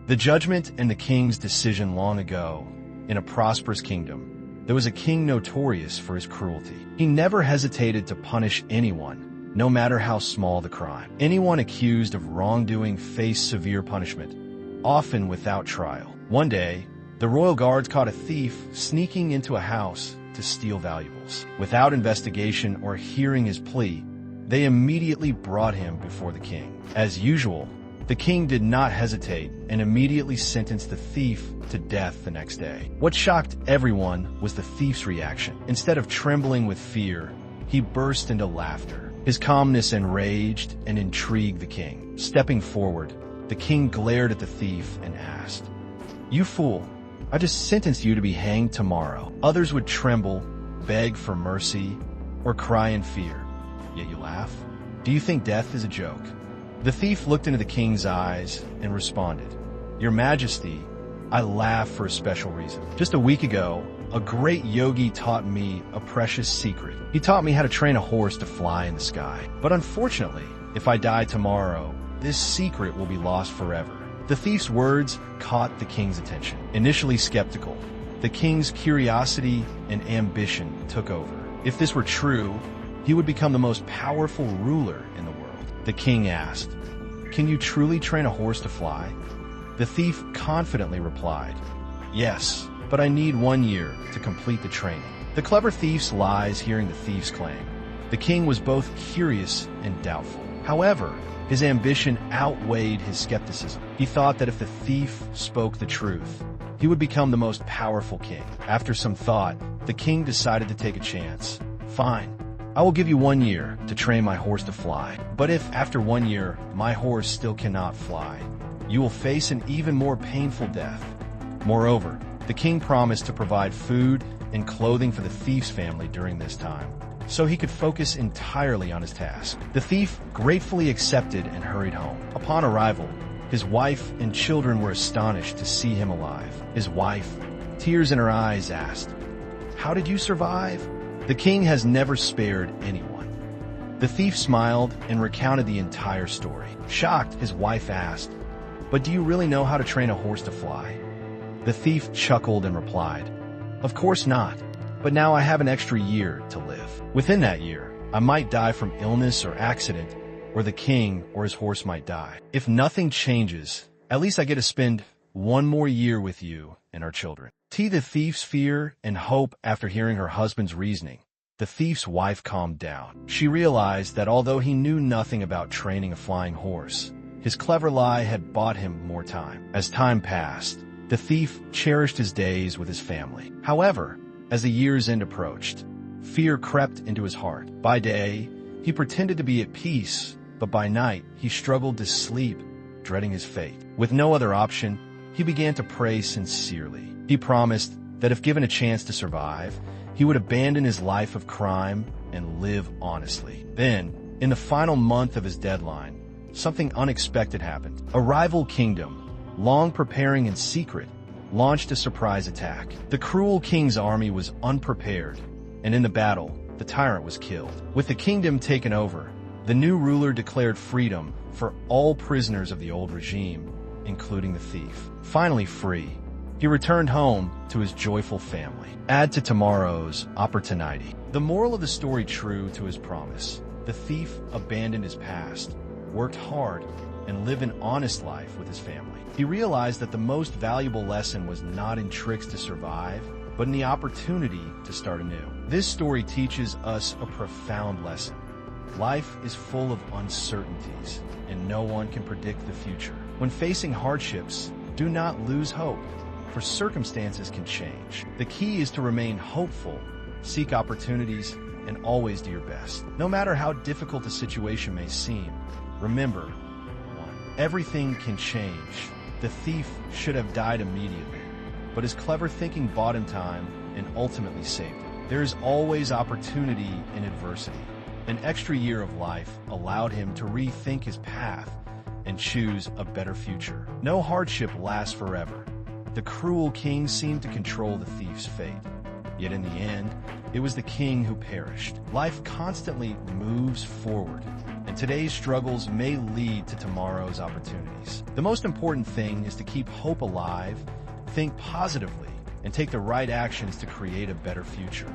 The judgment and the king's decision. Long ago, in a prosperous kingdom, there was a king notorious for his cruelty. He never hesitated to punish anyone, no matter how small the crime. Anyone accused of wrongdoing faced severe punishment, often without trial. One day, the royal guards caught a thief sneaking into a house to steal valuables. Without investigation or hearing his plea, they immediately brought him before the king. As usual, the king did not hesitate and immediately sentenced the thief to death the next day. What shocked everyone was the thief's reaction. Instead of trembling with fear, he burst into laughter. His calmness enraged and intrigued the king. Stepping forward, the king glared at the thief and asked, "You fool, I just sentenced you to be hanged tomorrow." Others would tremble, beg for mercy, or cry in fear. Yet you laugh? Do you think death is a joke? The thief looked into the king's eyes and responded, "Your Majesty, I laugh for a special reason. Just a week ago, a great yogi taught me a precious secret. He taught me how to train a horse to fly in the sky. But unfortunately, if I die tomorrow, this secret will be lost forever." The thief's words caught the king's attention. Initially skeptical, the king's curiosity and ambition took over. If this were true, he would become the most powerful ruler in the world. The king asked, "Can you truly train a horse to fly?" The thief confidently replied, "Yes, but I need 1 year to complete the training." The clever thief's lies hearing the thief's claim. The king was both curious and doubtful. However, his ambition outweighed his skepticism. He thought that if the thief spoke the truth, he would become the most powerful king. After some thought, the king decided to take a chance. "Fine, I will give you 1 year to train my horse to fly. But if, after 1 year, my horse still cannot fly, you will face an even more painful death." Moreover, the king promised to provide food and clothing for the thief's family during this time, so he could focus entirely on his task. The thief gratefully accepted and hurried home. Upon arrival, his wife and children were astonished to see him alive. His wife, tears in her eyes, asked, "How did you survive?" The king has never spared anyone. The thief smiled and recounted the entire story. Shocked, his wife asked, "But do you really know how to train a horse to fly?" The thief chuckled and replied, "Of course not, but now I have an extra year to live. Within that year, I might die from illness or accident, or the king or his horse might die. If nothing changes, at least I get to spend 1 more year with you and our children." The thief's fear and hope after hearing her husband's reasoning, the thief's wife calmed down. She realized that although he knew nothing about training a flying horse, his clever lie had bought him more time. As time passed, the thief cherished his days with his family. However, as the year's end approached, fear crept into his heart. By day, he pretended to be at peace, but by night, he struggled to sleep, dreading his fate. With no other option, he began to pray sincerely. He promised that if given a chance to survive, he would abandon his life of crime and live honestly. Then, in the final month of his deadline, something unexpected happened. A rival kingdom, long preparing in secret, launched a surprise attack. The cruel king's army was unprepared, and in the battle, the tyrant was killed. With the kingdom taken over, the new ruler declared freedom for all prisoners of the old regime, including the thief. Finally free, he returned home to his joyful family. Add to tomorrow's opportunity. The moral of the story: true to his promise, the thief abandoned his past, worked hard, and lived an honest life with his family. He realized that the most valuable lesson was not in tricks to survive, but in the opportunity to start anew. This story teaches us a profound lesson. Life is full of uncertainties, and no one can predict the future. When facing hardships, do not lose hope, for circumstances can change. The key is to remain hopeful, seek opportunities, and always do your best. No matter how difficult the situation may seem, remember, 1. Everything can change. The thief should have died immediately, but his clever thinking bought him time and ultimately saved him. There is always opportunity in adversity. An extra year of life allowed him to rethink his path and choose a better future. No hardship lasts forever. The cruel king seemed to control the thief's fate. Yet in the end, it was the king who perished. Life constantly moves forward, and and today's struggles may lead to tomorrow's opportunities. The most important thing is to keep hope alive, think positively, and take the right actions to create a better future.